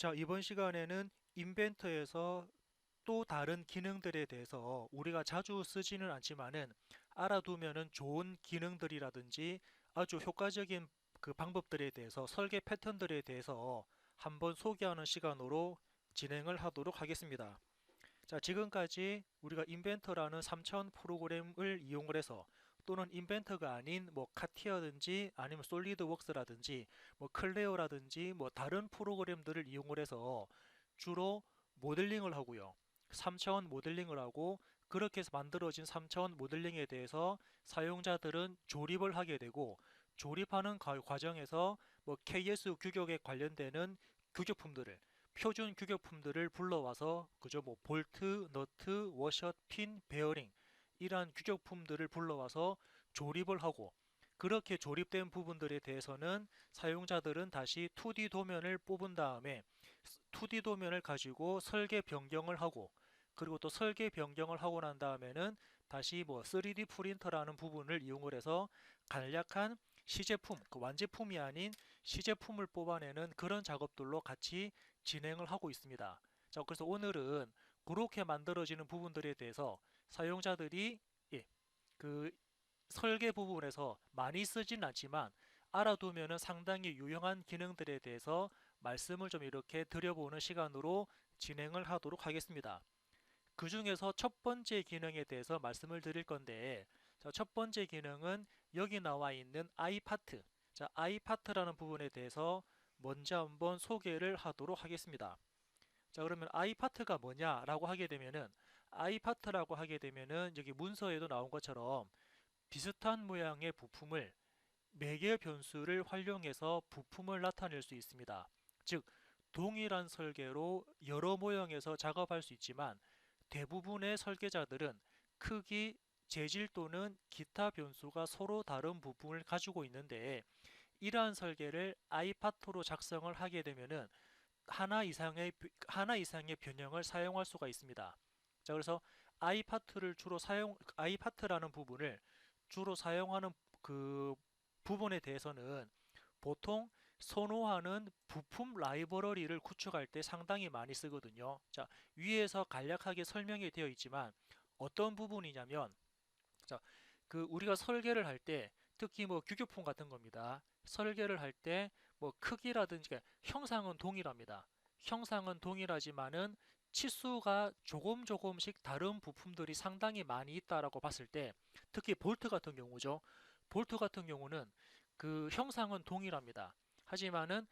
자, 이번 시간에는 인벤터에서 또 다른 기능들에 대해서 우리가 자주 쓰지는 않지만은 알아두면은 좋은 기능들이라든지 아주 효과적인 그 방법들에 대해서 설계 패턴들에 대해서 한번 소개하는 시간으로 진행을 하도록 하겠습니다. 자, 지금까지 우리가 인벤터라는 3차원 프로그램을 이용을 해서 또는 인벤터가 아닌 뭐 카티아든지 아니면 솔리드웍스라든지 뭐 클레어라든지 뭐 다른 프로그램들을 이용을 해서 주로 모델링을 하고요. 3차원 모델링을 하고 그렇게 해서 만들어진 3차원 모델링에 대해서 사용자들은 조립을 하게 되고 조립하는 과정에서 뭐 KS 규격에 관련되는 규격품들을 표준 규격품들을 불러와서 그저 뭐 볼트, 너트, 워셔, 핀, 베어링 이러한 규격품들을 불러와서 조립을 하고 그렇게 조립된 부분들에 대해서는 사용자들은 다시 2D 도면을 뽑은 다음에 2D 도면을 가지고 설계 변경을 하고 그리고 또 설계 변경을 하고 난 다음에는 다시 뭐 3D 프린터라는 부분을 이용을 해서 간략한 시제품, 그 완제품이 아닌 시제품을 뽑아내는 그런 작업들로 같이 진행을 하고 있습니다. 자, 그래서 오늘은 그렇게 만들어지는 부분들에 대해서 사용자들이 그 설계 부분에서 많이 쓰진 않지만 알아두면 상당히 유용한 기능들에 대해서 말씀을 좀 이렇게 드려보는 시간으로 진행을 하도록 하겠습니다. 그 중에서 첫 번째 기능에 대해서 말씀을 드릴 건데, 자, 첫 번째 기능은 여기 나와 있는 iPath. 자, iPath라는 부분에 대해서 먼저 한번 소개를 하도록 하겠습니다. 자, 그러면 iPath가 뭐냐라고 하게 되면은 iPath라고 하게 되면은 여기 문서에도 나온 것처럼 비슷한 모양의 부품을 매개 변수를 활용해서 부품을 나타낼 수 있습니다. 즉, 동일한 설계로 여러 모형에서 작업할 수 있지만 대부분의 설계자들은 크기, 재질 또는 기타 변수가 서로 다른 부품을 가지고 있는데 이러한 설계를 iPath로 작성을 하게 되면은 하나 이상의 변형을 사용할 수가 있습니다. 자, 그래서 iPath라는 부분을 주로 사용하는 그 부분에 대해서는 보통 선호하는 부품 라이브러리를 구축할 때 상당히 많이 쓰거든요. 자, 위에서 간략하게 설명이 되어 있지만 어떤 부분이냐면, 자, 그 우리가 설계를 할 때 특히 뭐 규격품 같은 겁니다. 설계를 할 때 뭐 크기라든지 그러니까 형상은 동일합니다. 형상은 동일하지만은 치수가 조금씩 다른 부품들이 상당히 많이 있다라고 봤을 때 특히 볼트 같은 경우죠. 볼트 같은 경우는 그 형상은 동일합니다. 하지만은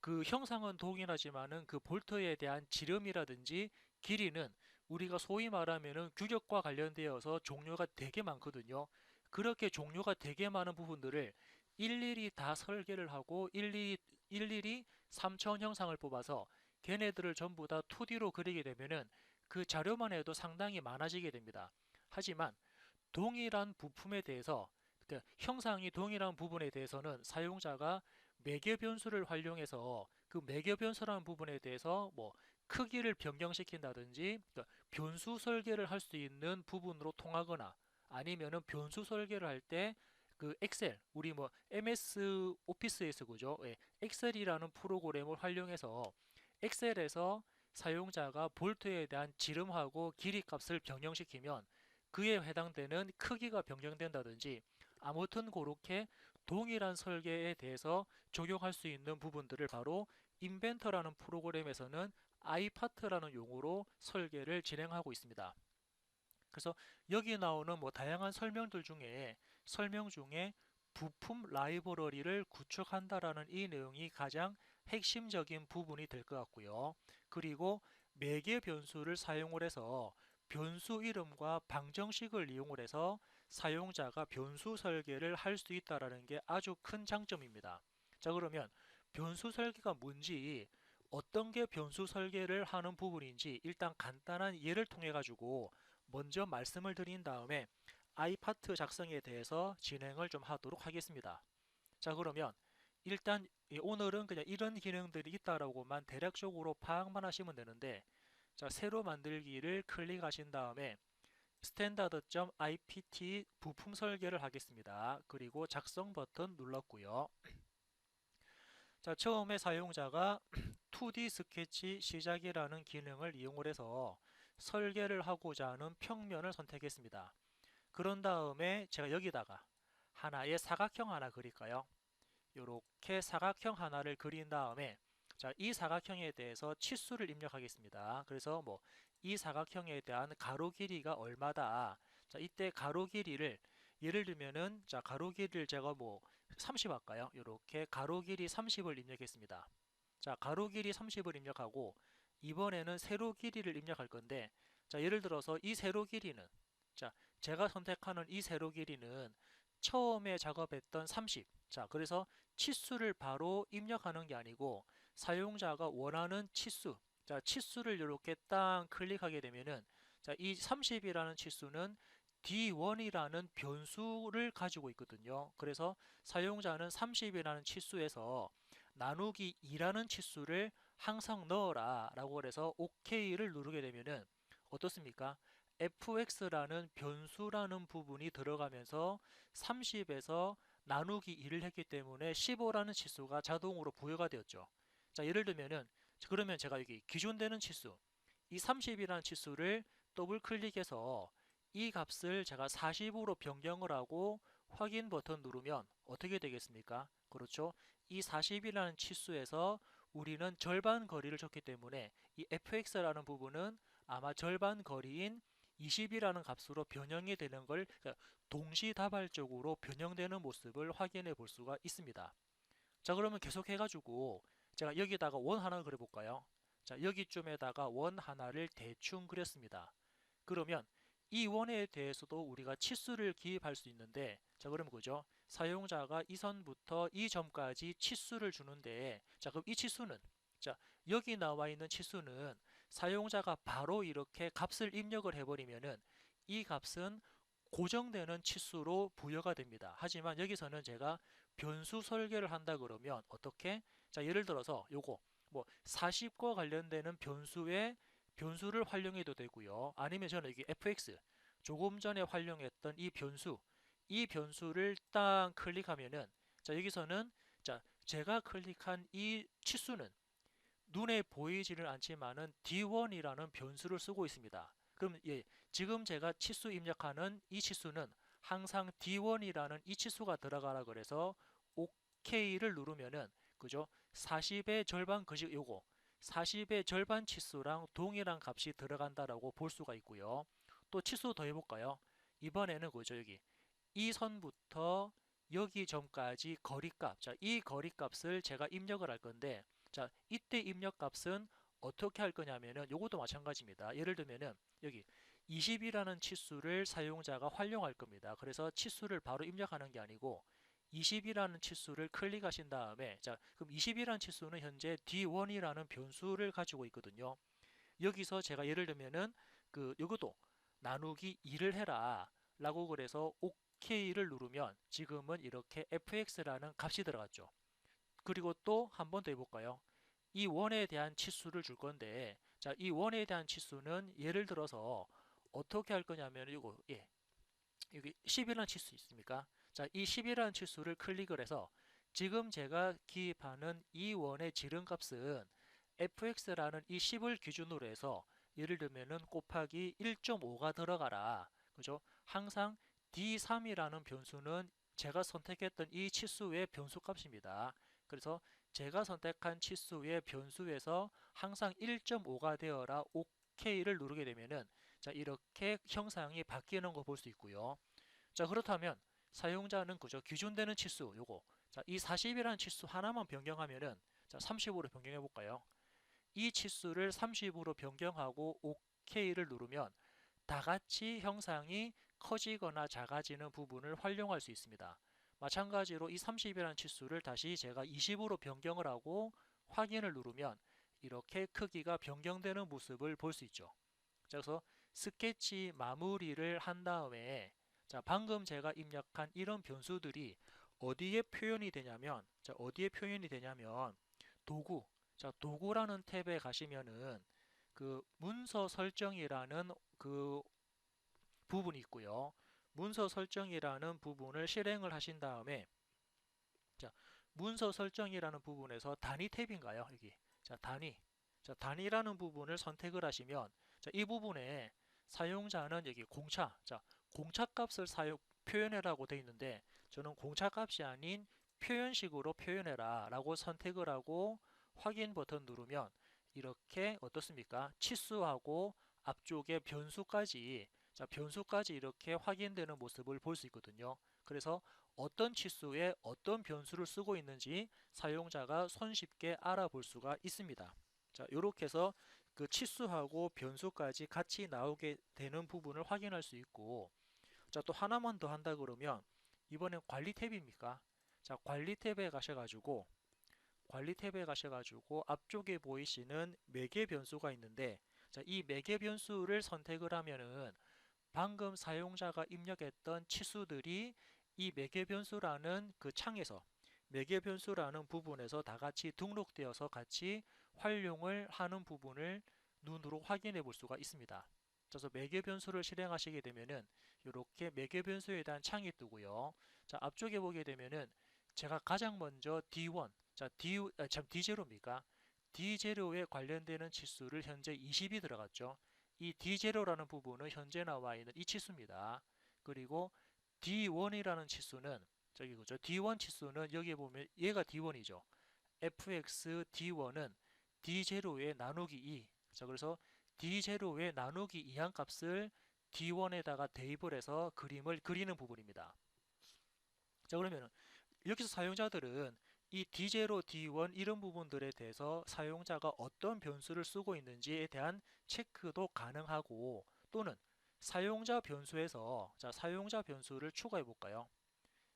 그 형상은 동일하지만은 그 볼트에 대한 지름이라든지 길이는 우리가 소위 말하면은 규격과 관련되어서 종류가 되게 많거든요. 그렇게 종류가 되게 많은 부분들을 일일이 다 설계를 하고 일일이 3차원 형상을 뽑아서 걔네들을 전부 다 2D로 그리게 되면은 그 자료만 해도 상당히 많아지게 됩니다. 하지만 동일한 부품에 대해서 그러니까 형상이 동일한 부분에 대해서는 사용자가 매개 변수를 활용해서 그 매개 변수라는 부분에 대해서 뭐 크기를 변경시킨다든지 그러니까 변수 설계를 할 수 있는 부분으로 통하거나 아니면은 변수 설계를 할 때 그 엑셀 우리 뭐 MS 오피스에서 그죠? 예, 엑셀이라는 프로그램을 활용해서 엑셀에서 사용자가 볼트에 대한 지름하고 길이 값을 변경시키면 그에 해당되는 크기가 변경된다든지 아무튼 그렇게 동일한 설계에 대해서 적용할 수 있는 부분들을 바로 인벤터라는 프로그램에서는 iPath라는 용어로 설계를 진행하고 있습니다. 그래서 여기 나오는 뭐 다양한 설명 중에 부품 라이브러리를 구축한다라는 이 내용이 가장 핵심적인 부분이 될 것 같고요. 그리고 매개 변수를 사용을 해서 변수 이름과 방정식을 이용을 해서 사용자가 변수 설계를 할 수 있다는 게 아주 큰 장점입니다. 자, 그러면 변수 설계가 뭔지 어떤 게 변수 설계를 하는 부분인지 일단 간단한 예를 통해 가지고 먼저 말씀을 드린 다음에 iPath 작성에 대해서 진행을 좀 하도록 하겠습니다. 자, 그러면 일단 오늘은 그냥 이런 기능들이 있다라고만 대략적으로 파악만 하시면 되는데, 자, 새로 만들기를 클릭하신 다음에 standard.ipt 부품 설계를 하겠습니다. 그리고 작성 버튼 눌렀고요. 자, 처음에 사용자가 2D 스케치 시작이라는 기능을 이용을 해서 설계를 하고자 하는 평면을 선택했습니다. 그런 다음에 제가 여기다가 하나의 사각형 하나 그릴까요? 이렇게 사각형 하나를 그린 다음에 자, 이 사각형에 대해서 치수를 입력하겠습니다. 그래서 뭐 이 사각형에 대한 가로 길이가 얼마다. 자, 이때 가로 길이를 예를 들면은 자, 가로 길이를 제가 뭐 30 할까요? 이렇게 가로 길이 30을 입력했습니다. 자, 가로 길이 30을 입력하고 이번에는 세로 길이를 입력할 건데 자, 예를 들어서 이 세로 길이는 자, 제가 선택하는 이 세로 길이는 처음에 작업했던 30. 자, 그래서 치수를 바로 입력하는 게 아니고 사용자가 원하는 치수. 자, 치수를 이렇게 딱 클릭하게 되면은 자, 이 30이라는 치수는 D1이라는 변수를 가지고 있거든요. 그래서 사용자는 30이라는 치수에서 나누기 2라는 치수를 항상 넣어라 라고 그래서 OK를 누르게 되면은 어떻습니까? fx라는 변수라는 부분이 들어가면서 30에서 나누기 2를 했기 때문에 15라는 치수가 자동으로 부여가 되었죠. 자, 예를 들면은 그러면 제가 여기 기준되는 치수 이 30이라는 치수를 더블 클릭해서 이 값을 제가 40으로 변경을 하고 확인 버튼 누르면 어떻게 되겠습니까? 그렇죠. 이 40이라는 치수에서 우리는 절반 거리를 줬기 때문에 이 fx라는 부분은 아마 절반 거리인 20이라는 값으로 변형이 되는 걸 동시다발적으로 변형되는 모습을 확인해 볼 수가 있습니다. 자, 그러면 계속 해가지고 제가 여기다가 원 하나 그려볼까요? 자, 여기쯤에다가 원 하나를 대충 그렸습니다. 그러면 이 원에 대해서도 우리가 치수를 기입할 수 있는데 자, 그러면 그죠? 사용자가 이 선부터 이 점까지 치수를 주는데 자, 그럼 이 치수는 자, 여기 나와 있는 치수는 사용자가 바로 이렇게 값을 입력을 해버리면은 이 값은 고정되는 치수로 부여가 됩니다. 하지만 여기서는 제가 변수 설계를 한다 그러면 어떻게? 자, 예를 들어서 요거 뭐 40과 관련되는 변수를 활용해도 되고요. 아니면 저는 여기 fx 조금 전에 활용했던 이 변수를 딱 클릭하면은 자, 여기서는 자, 제가 클릭한 이 치수는 눈에 보이지는 않지만은 D1이라는 변수를 쓰고 있습니다. 그럼 예, 지금 제가 치수 입력하는 이 치수는 항상 D1이라는 이 치수가 들어가라 그래서 OK를 누르면은 그죠? 40의 절반 그지 요거 40의 절반 치수랑 동일한 값이 들어간다라고 볼 수가 있고요. 또 치수 더 해볼까요? 이번에는 그죠 여기 이 선부터 여기 점까지 거리값. 자, 이 거리값을 제가 입력을 할 건데, 자, 이때 입력값은 어떻게 할 거냐면은 요것도 마찬가지입니다. 예를 들면은 여기 20이라는 치수를 사용자가 활용할 겁니다. 그래서 치수를 바로 입력하는 게 아니고 20이라는 치수를 클릭하신 다음에 자, 그럼 20이라는 치수는 현재 D1이라는 변수를 가지고 있거든요. 여기서 제가 예를 들면은 요것도 나누기 2를 해라 라고 그래서 OK를 누르면 지금은 이렇게 fx라는 값이 들어갔죠. 그리고 또 한 번 더 해볼까요? 이 원에 대한 치수를 줄 건데 자, 이 원에 대한 치수는 예를 들어서 어떻게 할 거냐면 이거 예, 여기 10이라는 치수 있습니까? 자, 이 10이라는 치수를 클릭을 해서 지금 제가 기입하는 이 원의 지름값은 fx라는 이 10을 기준으로 해서 예를 들면은 곱하기 1.5가 들어가라. 그죠? 항상 d3이라는 변수는 제가 선택했던 이 치수의 변수값입니다. 그래서 제가 선택한 치수의 변수에서 항상 1.5가 되어라 OK를 누르게 되면은 자, 이렇게 형상이 바뀌는 거 볼 수 있고요. 자, 그렇다면 사용자는 그저 기준되는 치수 요거 자, 이 40이라는 치수 하나만 변경하면은 자, 30으로 변경해 볼까요? 이 치수를 30으로 변경하고 OK를 누르면 다 같이 형상이 커지거나 작아지는 부분을 활용할 수 있습니다. 마찬가지로 이 30이라는 치수를 다시 제가 20으로 변경을 하고 확인을 누르면 이렇게 크기가 변경되는 모습을 볼 수 있죠. 그래서 스케치 마무리를 한 다음에 자, 방금 제가 입력한 이런 변수들이 어디에 표현이 되냐면 자, 도구 자, 도구라는 탭에 가시면은 문서 설정이라는 부분이 있고요. 문서 설정이라는 부분을 실행을 하신 다음에 자, 문서 설정이라는 부분에서 단위 탭인가요? 여기 자, 단위. 자, 단위라는 부분을 선택을 하시면 자, 이 부분에 사용자는 여기 공차. 자, 공차 값을 표현해라고 되어 있는데 저는 공차 값이 아닌 표현식으로 표현해라 라고 선택을 하고 확인 버튼 누르면 이렇게 어떻습니까? 치수하고 앞쪽에 변수까지 자, 변수까지 이렇게 확인되는 모습을 볼 수 있거든요. 그래서 어떤 치수에 어떤 변수를 쓰고 있는지 사용자가 손쉽게 알아볼 수가 있습니다. 자, 이렇게 해서 그 치수하고 변수까지 같이 나오게 되는 부분을 확인할 수 있고, 자, 또 하나만 더 한다 그러면 이번엔 관리 탭입니까? 자, 관리 탭에 가셔가지고 앞쪽에 보이시는 매개 변수가 있는데, 자, 이 매개 변수를 선택을 하면은 방금 사용자가 입력했던 치수들이 이 매개 변수라는 그 창에서 매개 변수라는 부분에서 다 같이 등록되어서 같이 활용을 하는 부분을 눈으로 확인해 볼 수가 있습니다. 그래서 매개 변수를 실행하시게 되면은 이렇게 매개 변수에 대한 창이 뜨고요. 자, 앞쪽에 보게 되면은 제가 가장 먼저 D1, 자, D0입니까? D0에 관련되는 치수를 현재 20이 들어갔죠. 이 D0라는 부분은 현재 나와 있는 이 치수입니다. 그리고 D1이라는 치수는 저기 그죠? D1 치수는 여기 보면 얘가 D1이죠. fx D1은 D0에 나누기 2. 자, 그래서 D0에 나누기 2한 값을 D1에다가 대입을 해서 그림을 그리는 부분입니다. 자, 그러면 여기서 사용자들은 이 D0, D1 이런 부분들에 대해서 사용자가 어떤 변수를 쓰고 있는지에 대한 체크도 가능하고 또는 사용자 변수에서 자, 사용자 변수를 추가해 볼까요?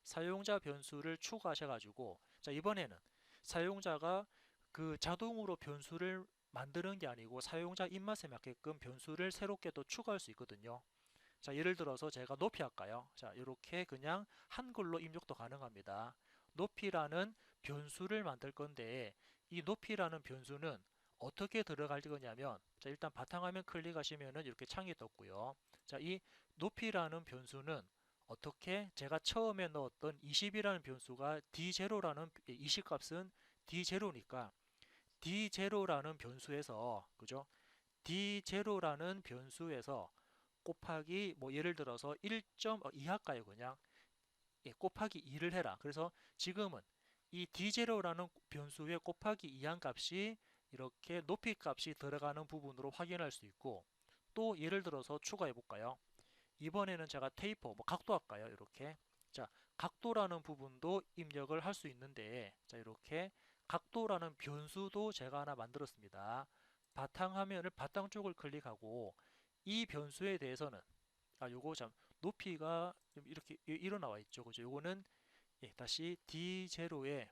사용자 변수를 추가하셔가지고 자, 이번에는 사용자가 그 자동으로 변수를 만드는 게 아니고 사용자 입맛에 맞게끔 변수를 새롭게 또 추가할 수 있거든요. 자, 예를 들어서 제가 높이 할까요? 자, 이렇게 그냥 한글로 입력도 가능합니다. 높이라는 변수를 만들 건데 이 높이라는 변수는 어떻게 들어갈 거냐면 자, 일단 바탕화면 클릭하시면은 이렇게 창이 떴고요. 자, 이 높이라는 변수는 어떻게 제가 처음에 넣었던 20이라는 변수가 D0라는 20 값은 D0니까 D0라는 변수에서 그죠? D0라는 변수에서 곱하기 뭐 예를 들어서 1.2 할까요? 그냥 예, 곱하기 2를 해라. 그래서 지금은 이 D0라는 변수에 곱하기 2한 값이 이렇게 높이 값이 들어가는 부분으로 확인할 수 있고 또 예를 들어서 추가해 볼까요? 이번에는 제가 테이퍼 뭐 각도 할까요? 이렇게 자, 각도라는 부분도 입력을 할 수 있는데 자, 이렇게 각도라는 변수도 제가 하나 만들었습니다. 바탕화면을 바탕 쪽을 클릭하고 이 변수에 대해서는 요거 참 높이가 좀 이렇게 일어나와 있죠. 그죠? 요거는 예, 다시 D0에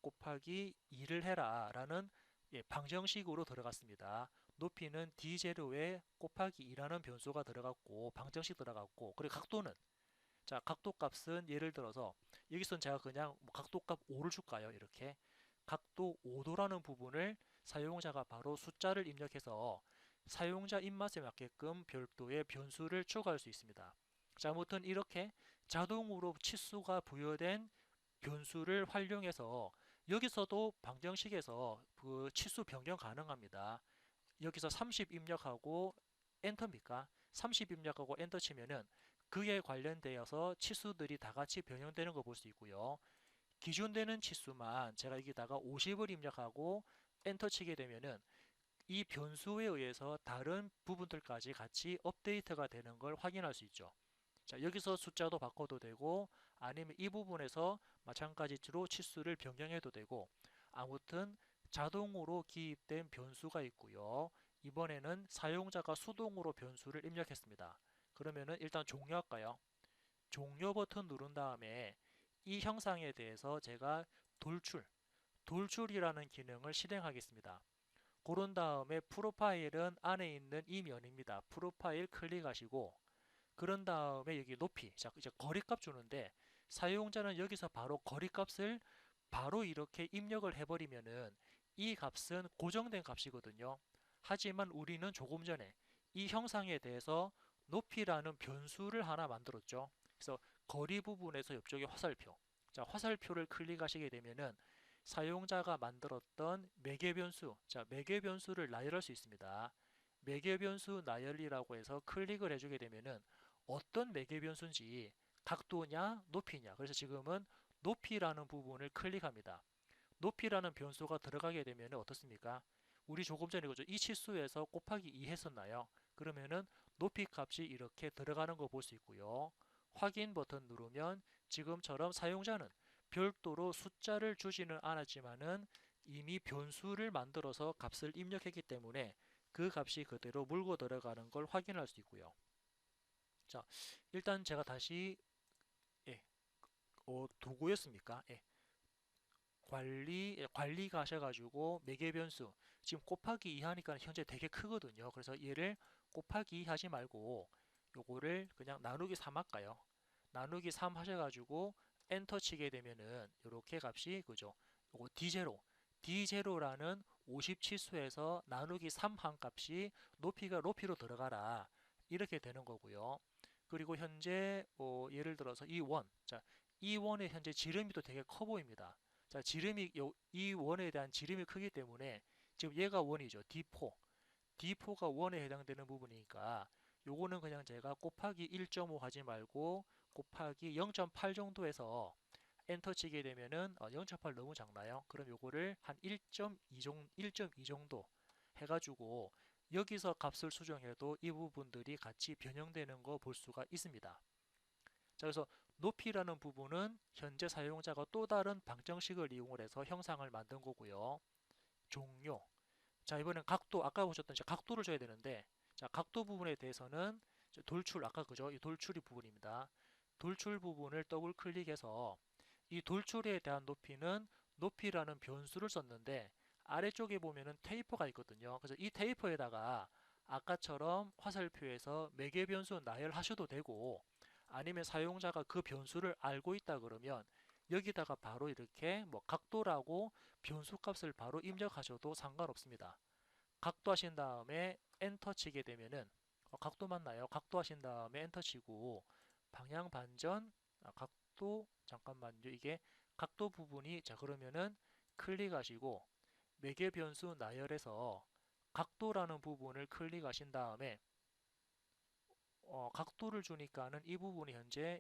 곱하기 2를 해라 라는 예, 방정식으로 들어갔습니다. 높이는 D0에 곱하기 2라는 변수가 들어갔고 방정식 들어갔고 그리고 각도는 자, 각도 값은 예를 들어서 여기선 제가 그냥 뭐 각도 값 5를 줄까요? 이렇게 각도 5도라는 부분을 사용자가 바로 숫자를 입력해서 사용자 입맛에 맞게끔 별도의 변수를 추가할 수 있습니다. 자, 아무튼 이렇게 자동으로 치수가 부여된 변수를 활용해서 여기서도 방정식에서 그 치수 변경 가능합니다. 여기서 30 입력하고 엔터입니까? 30 입력하고 엔터 치면은 그에 관련되어서 치수들이 다 같이 변형되는 거 볼 수 있고요. 기준되는 치수만 제가 여기다가 50을 입력하고 엔터 치게 되면은 이 변수에 의해서 다른 부분들까지 같이 업데이트가 되는 걸 확인할 수 있죠. 자, 여기서 숫자도 바꿔도 되고 아니면 이 부분에서 마찬가지로 치수를 변경해도 되고 아무튼 자동으로 기입된 변수가 있고요. 이번에는 사용자가 수동으로 변수를 입력했습니다. 그러면은 일단 종료할까요? 종료 버튼 누른 다음에 이 형상에 대해서 제가 돌출이라는 기능을 실행하겠습니다. 고른 다음에 프로파일은 안에 있는 이 면입니다. 프로파일 클릭하시고 그런 다음에 여기 높이 자, 이제 거리값 주는데 사용자는 여기서 바로 거리값을 바로 이렇게 입력을 해버리면은 이 값은 고정된 값이거든요. 하지만 우리는 조금 전에 이 형상에 대해서 높이라는 변수를 하나 만들었죠. 그래서 거리 부분에서 옆쪽에 화살표 자, 화살표를 클릭하시게 되면은 사용자가 만들었던 매개 변수, 자, 매개 변수를 나열할 수 있습니다. 매개 변수 나열이라고 해서 클릭을 해주게 되면은 어떤 매개 변수인지 각도냐, 높이냐. 그래서 지금은 높이라는 부분을 클릭합니다. 높이라는 변수가 들어가게 되면 어떻습니까? 우리 조금 전에 그죠? 이 치수에서 곱하기 2 했었나요? 그러면은 높이 값이 이렇게 들어가는 거 볼 수 있고요. 확인 버튼 누르면 지금처럼 사용자는 별도로 숫자를 주지는 않았지만은 이미 변수를 만들어서 값을 입력했기 때문에 그 값이 그대로 물고 들어가는 걸 확인할 수 있고요. 자, 일단 제가 다시 예, 도구였습니까? 예, 관리 가셔가지고 매개 변수 지금 곱하기 2 하니까 현재 되게 크거든요. 그래서 얘를 곱하기 2 하지 말고 요거를 그냥 나누기 3 할까요? 나누기 3 하셔가지고 엔터 치게 되면은 이렇게 값이 그죠? 요거 D0라는 50치수에서 나누기 3 한 값이 높이가 높이로 들어가라 이렇게 되는 거고요. 그리고 현재 예를 들어서 이 원의 현재 지름이도 되게 커 보입니다. 자, 이 원에 대한 지름이 크기 때문에 지금 얘가 원이죠. D4가 원에 해당되는 부분이니까 요거는 그냥 제가 곱하기 1.5 하지 말고 곱하기 0.8 정도 해서 엔터 치게 되면은 0.8 너무 작나요? 그럼 요거를 한 1.2 정도 해가지고 여기서 값을 수정해도 이 부분들이 같이 변형되는 거 볼 수가 있습니다. 자, 그래서 높이라는 부분은 현재 사용자가 또 다른 방정식을 이용을 해서 형상을 만든 거고요. 종료. 자, 이번엔 각도, 아까 보셨던 각도를 줘야 되는데, 자, 각도 부분에 대해서는 돌출, 아까 그죠? 이 돌출이 부분입니다. 돌출 부분을 더블 클릭해서 이 돌출에 대한 높이는 높이라는 변수를 썼는데 아래쪽에 보면은 테이퍼가 있거든요. 그래서 이 테이퍼에다가 아까처럼 화살표에서 매개 변수 나열하셔도 되고 아니면 사용자가 그 변수를 알고 있다 그러면 여기다가 바로 이렇게 뭐 각도라고 변수 값을 바로 입력하셔도 상관없습니다. 각도 하신 다음에 엔터 치게 되면은 각도 맞나요? 각도 하신 다음에 엔터 치고 방향 반전 각도 잠깐만요. 이게 각도 부분이 자 그러면은 클릭하시고 매개 변수 나열에서 각도라는 부분을 클릭하신 다음에 각도를 주니까는 이 부분이 현재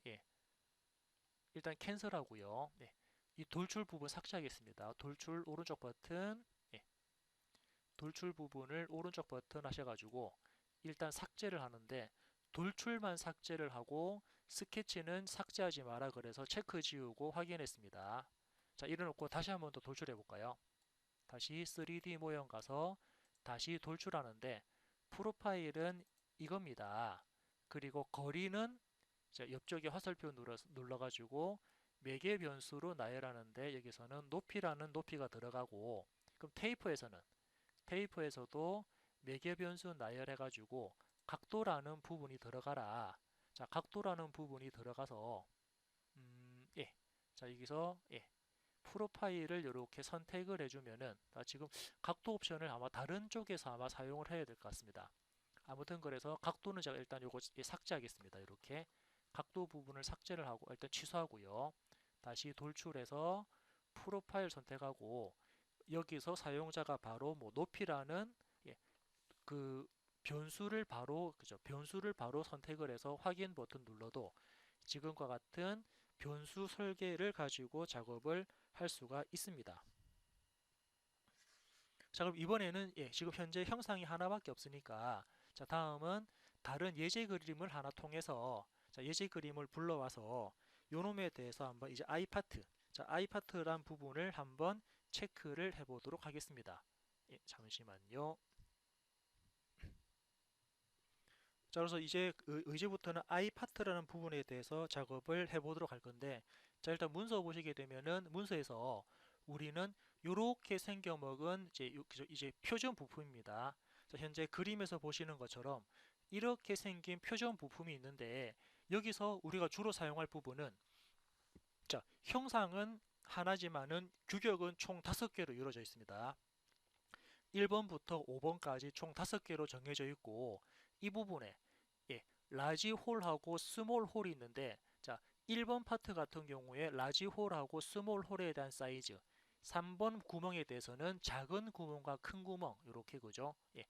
일단 캔슬하고요. 네. 이 돌출 부분 삭제하겠습니다. 돌출 오른쪽 버튼 돌출 부분을 오른쪽 버튼 하셔가지고 일단 삭제를 하는데 돌출만 삭제를 하고 스케치는 삭제하지 마라 그래서 체크 지우고 확인했습니다. 자, 이래놓고 다시 한번 더 돌출해 볼까요? 다시 3D 모형 가서 다시 돌출하는데 프로파일은 이겁니다. 그리고 거리는 옆쪽에 화살표 눌러가지고 매개 변수로 나열하는데 여기서는 높이라는 높이가 들어가고 그럼 테이프에서도 매개 변수 나열해가지고 각도라는 부분이 들어가라. 자, 각도라는 부분이 들어가서 예. 자, 여기서 프로파일을 이렇게 선택을 해주면은 지금 각도 옵션을 아마 다른 쪽에서 아마 사용을 해야 될 것 같습니다. 아무튼 그래서 각도는 제가 일단 요거 삭제하겠습니다. 이렇게 각도 부분을 삭제를 하고 일단 취소하고요. 다시 돌출해서 프로파일 선택하고 여기서 사용자가 바로 뭐 높이라는 그 변수를 바로 그죠? 변수를 바로 선택을 해서 확인 버튼 눌러도 지금과 같은 변수 설계를 가지고 작업을 할 수가 있습니다. 자, 그럼 이번에는 지금 현재 형상이 하나밖에 없으니까 자, 다음은 다른 예제 그림을 하나 통해서 자, 예제 그림을 불러와서 요놈에 대해서 한번 이제 아이파트란 부분을 한번 체크를 해보도록 하겠습니다. 잠시만요. 자, 그래서 이제부터는 아이파트라는 부분에 대해서 작업을 해보도록 할 건데, 자, 일단 문서 보시게 되면은 문서에서 우리는 이렇게 생겨먹은 이제 표준 부품입니다. 자, 현재 그림에서 보시는 것처럼 이렇게 생긴 표준 부품이 있는데 여기서 우리가 주로 사용할 부분은 자, 형상은 하나지만은 규격은 총 5개로 이루어져 있습니다. 1번부터 5번까지 총 5개로 정해져 있고 이 부분에 라지 홀하고 스몰 홀이 있는데 자 1번 파트 같은 경우에 라지 홀하고 스몰 홀에 대한 사이즈 3번 구멍에 대해서는 작은 구멍과 큰 구멍 이렇게 그죠? 예.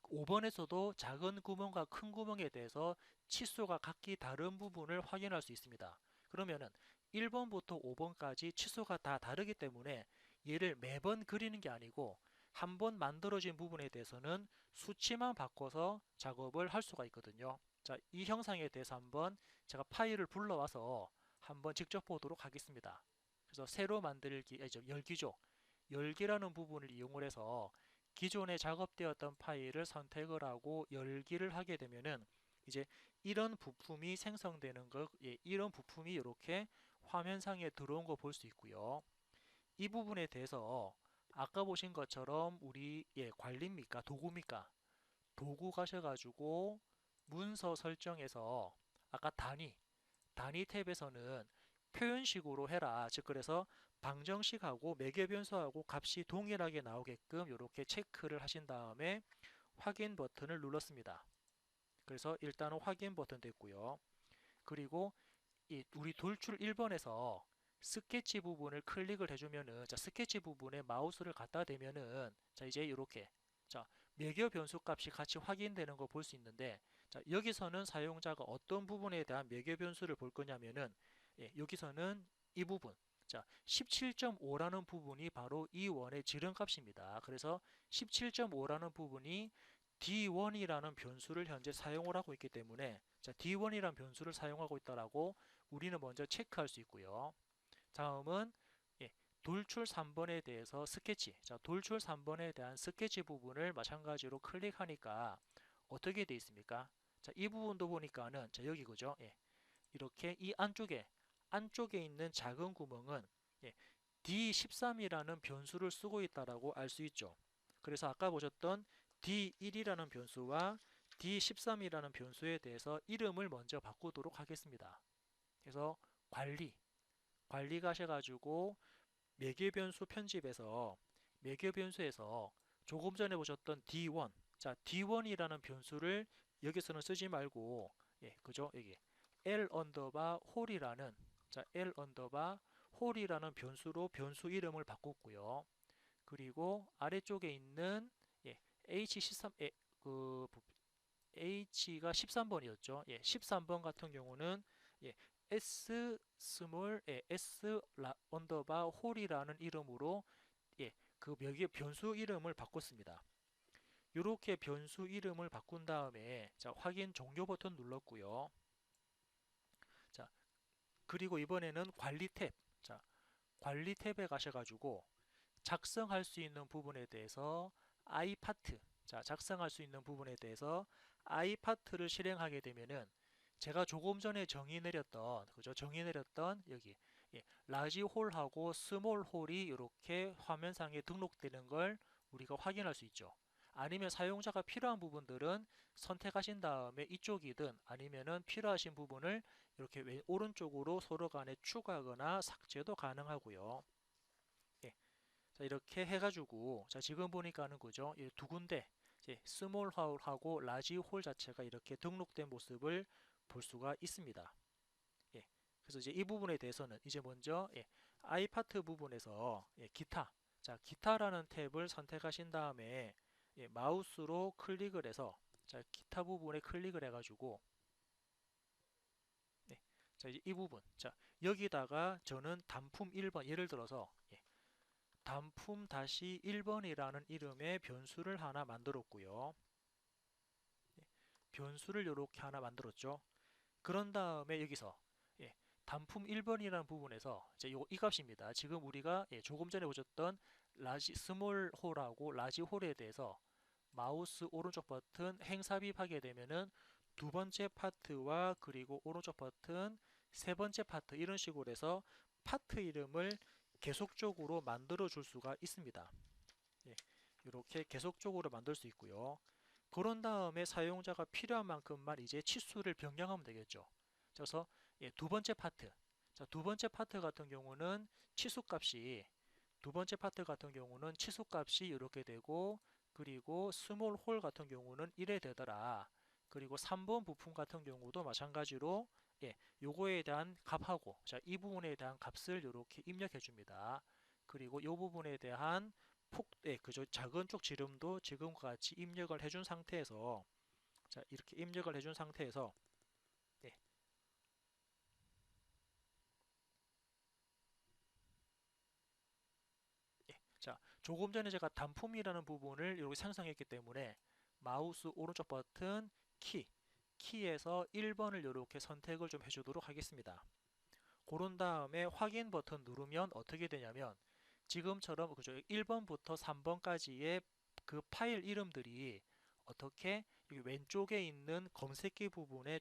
5번에서도 작은 구멍과 큰 구멍에 대해서 치수가 각기 다른 부분을 확인할 수 있습니다. 그러면은 1번부터 5번까지 치수가 다 다르기 때문에 얘를 매번 그리는 게 아니고 한 번 만들어진 부분에 대해서는 수치만 바꿔서 작업을 할 수가 있거든요. 자, 이 형상에 대해서 한번 제가 파일을 불러와서 한번 직접 보도록 하겠습니다. 그래서 새로 만들기, 열기죠. 열기라는 부분을 이용을 해서 기존에 작업되었던 파일을 선택을 하고 열기를 하게 되면은 이제 이런 부품이 생성되는 거, 예, 이런 부품이 이렇게 화면상에 들어온 거 볼 수 있고요. 이 부분에 대해서 아까 보신 것처럼 우리 관리입니까? 도구입니까? 도구 가셔가지고 문서 설정에서 아까 단위 탭에서는 표현식으로 해라. 즉 그래서 방정식하고 매개 변수하고 값이 동일하게 나오게끔 이렇게 체크를 하신 다음에 확인 버튼을 눌렀습니다. 그래서 일단은 확인 버튼 됐고요. 그리고 이 우리 돌출 1번에서 스케치 부분을 클릭을 해주면은 자 스케치 부분에 마우스를 갖다 대면은 자 이제 이렇게 자 매개 변수 값이 같이 확인되는 거 볼 수 있는데 자 여기서는 사용자가 어떤 부분에 대한 매개 변수를 볼 거냐면은 여기서는 이 부분 자 17.5라는 부분이 바로 이 원의 지름값입니다. 그래서 17.5라는 부분이 D1이라는 변수를 현재 사용을 하고 있기 때문에 자 D1이라는 변수를 사용하고 있다라고 우리는 먼저 체크할 수 있고요. 다음은 돌출 3번에 대해서 스케치. 자, 돌출 3번에 대한 스케치 부분을 마찬가지로 클릭하니까 어떻게 되어 있습니까? 자, 이 부분도 보니까는 자, 여기 그죠? 이렇게 이 안쪽에 있는 작은 구멍은 D13이라는 변수를 쓰고 있다라고 알 수 있죠. 그래서 아까 보셨던 D1이라는 변수와 D13이라는 변수에 대해서 이름을 먼저 바꾸도록 하겠습니다. 그래서 관리 가셔가지고 매개 변수 편집에서 매개 변수에서 조금 전에 보셨던 D1 자 D1이라는 변수를 여기서는 쓰지 말고 그죠 여기 L 언더바 홀이라는 자 L 언더바 홀이라는 변수로 변수 이름을 바꿨고요. 그리고 아래쪽에 있는 H13 그 H가 13번이었죠. 13번 같은 경우는 S 스몰 S 언더바 홀이라는 이름으로 그 벽의 변수 이름을 바꿨습니다. 이렇게 변수 이름을 바꾼 다음에 자 확인 종료 버튼 눌렀고요. 자 그리고 이번에는 관리 탭 자 관리 탭에 가셔가지고 작성할 수 있는 부분에 대해서 I 파트 자 작성할 수 있는 부분에 대해서 I 파트를 실행하게 되면은 제가 조금 전에 정의 내렸던 그죠 정의 내렸던 여기 라지 홀하고 스몰 홀이 이렇게 화면상에 등록되는 걸 우리가 확인할 수 있죠. 아니면 사용자가 필요한 부분들은 선택하신 다음에 이쪽이든 아니면은 필요하신 부분을 이렇게 오른쪽으로 서로 간에 추가하거나 삭제도 가능하고요. 자, 이렇게 해가지고 자 지금 보니까는 그죠 두 군데 스몰 홀하고 라지 홀 자체가 이렇게 등록된 모습을 볼 수가 있습니다. 그래서 이제 이 부분에 대해서는 이제 먼저 I 파트 부분에서 자 기타라는 탭을 선택하신 다음에 마우스로 클릭을 해서 자 기타 부분에 클릭을 해가지고 자 이제 이 부분 자 여기다가 저는 단품 1번 예를 들어서 단품 다시 1번이라는 이름의 변수를 하나 만들었고요. 변수를 이렇게 하나 만들었죠. 그런 다음에 여기서 단품 1번이라는 부분에서 이제 이 값입니다. 지금 우리가 조금 전에 보셨던 라지 스몰 홀하고 라지 홀에 대해서 마우스 오른쪽 버튼 행삽입하게 되면은 두 번째 파트와 그리고 오른쪽 버튼 세 번째 파트 이런 식으로 해서 파트 이름을 계속적으로 만들어 줄 수가 있습니다. 이렇게 계속적으로 만들 수 있고요. 그런 다음에 사용자가 필요한 만큼만 이제 치수를 변경하면 되겠죠. 그래서 두 번째 파트 자, 두 번째 파트 같은 경우는 치수값이 두 번째 파트 같은 경우는 치수값이 이렇게 되고 그리고 스몰 홀 같은 경우는 1에 되더라. 그리고 3번 부품 같은 경우도 마찬가지로 요거에 대한 값하고 자, 이 부분에 대한 값을 이렇게 입력해 줍니다. 그리고 이 부분에 대한 그죠. 작은 쪽 지름도 지금과 같이 입력을 해준 상태에서 자, 이렇게 입력을 해준 상태에서 예, 예. 자, 조금 전에 제가 단품이라는 부분을 이렇게 생성했기 때문에 마우스 오른쪽 버튼 키에서 1번을 이렇게 선택을 좀 해주도록 하겠습니다. 고른 다음에 확인 버튼 누르면 어떻게 되냐면 지금처럼 그죠 1번부터 3번까지의 그 파일 이름들이 어떻게 여기 왼쪽에 있는 검색기 부분에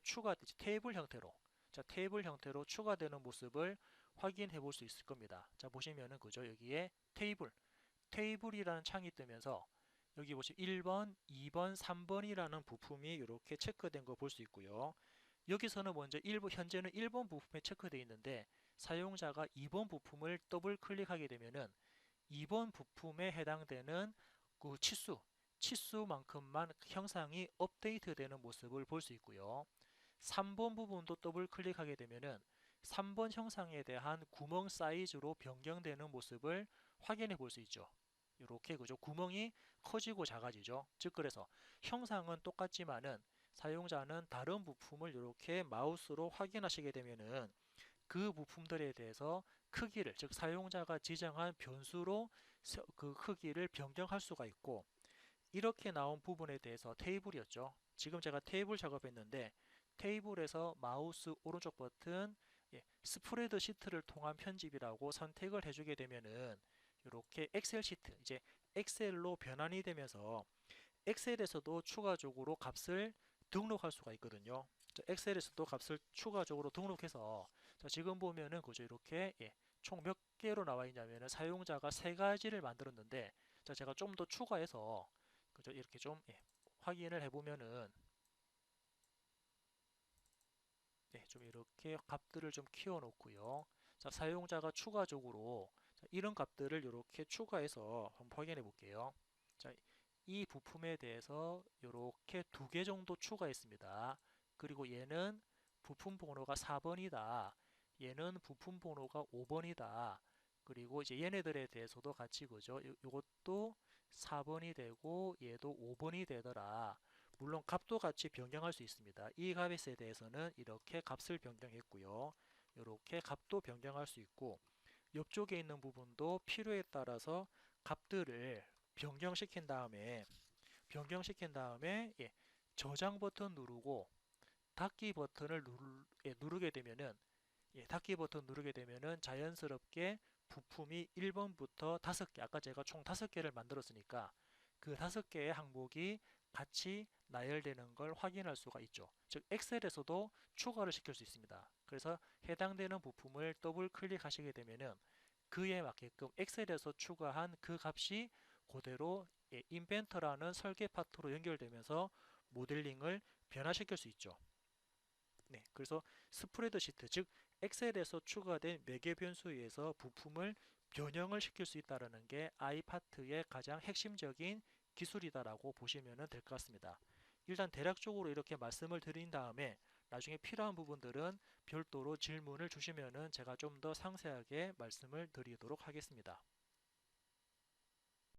테이블 형태로 테이블 형태로 추가되는 모습을 확인해 볼 수 있을 겁니다. 자, 보시면은 그죠 여기에 테이블이라는 창이 뜨면서 여기 보시면 1번, 2번, 3번이라는 부품이 이렇게 체크된 거 볼 수 있고요. 여기서는 먼저 현재는 1번 부품에 체크되어 있는데 사용자가 2번 부품을 더블 클릭하게 되면은 2번 부품에 해당되는 그 치수만큼만 형상이 업데이트 되는 모습을 볼 수 있고요. 3번 부분도 더블 클릭하게 되면은 3번 형상에 대한 구멍 사이즈로 변경되는 모습을 확인해 볼 수 있죠. 이렇게 그죠? 구멍이 커지고 작아지죠. 즉 그래서 형상은 똑같지만은 사용자는 다른 부품을 이렇게 마우스로 확인하시게 되면은 그 부품들에 대해서 크기를 즉 사용자가 지정한 변수로 그 크기를 변경할 수가 있고 이렇게 나온 부분에 대해서 테이블이었죠. 지금 제가 테이블 작업했는데 테이블에서 마우스 오른쪽 버튼 스프레드 시트를 통한 편집이라고 선택을 해주게 되면은 이렇게 엑셀 시트 이제 엑셀로 변환이 되면서 엑셀에서도 추가적으로 값을 등록할 수가 있거든요. 엑셀에서도 값을 추가적으로 등록해서 지금 보면은 그죠 이렇게 총 몇 개로 나와 있냐면은 사용자가 세 가지를 만들었는데 제가 좀 더 추가해서 그죠 이렇게 좀 확인을 해보면은 좀 이렇게 값들을 좀 키워 놓고요. 자, 사용자가 추가적으로 이런 값들을 이렇게 추가해서 한번 확인해 볼게요. 자, 이 부품에 대해서 이렇게 두 개 정도 추가했습니다. 그리고 얘는 부품 번호가 4번이다. 얘는 부품 번호가 5번이다. 그리고 이제 얘네들에 대해서도 같이 그죠? 요것도 4번이 되고 얘도 5번이 되더라. 물론 값도 같이 변경할 수 있습니다. 이 값에 대해서는 이렇게 값을 변경했고요. 이렇게 값도 변경할 수 있고 옆쪽에 있는 부분도 필요에 따라서 값들을 변경시킨 다음에 저장 버튼 누르고 닫기 버튼을 누르게 되면은 닫기 버튼 누르게 되면은 자연스럽게 부품이 1번부터 5개 아까 제가 총 5개를 만들었으니까 그 5개의 항목이 같이 나열되는 걸 확인할 수가 있죠. 즉 엑셀에서도 추가를 시킬 수 있습니다. 그래서 해당되는 부품을 더블 클릭하시게 되면은 그에 맞게끔 엑셀에서 추가한 그 값이 그대로 인벤터라는 설계 파트로 연결되면서 모델링을 변화시킬 수 있죠. 네, 그래서 스프레드시트, 즉 엑셀에서 추가된 매개 변수에서 부품을 변형을 시킬 수 있다는 게 아이파트의 가장 핵심적인 기술이다라고 보시면 될 것 같습니다. 일단 대략적으로 이렇게 말씀을 드린 다음에 나중에 필요한 부분들은 별도로 질문을 주시면 제가 좀 더 상세하게 말씀을 드리도록 하겠습니다.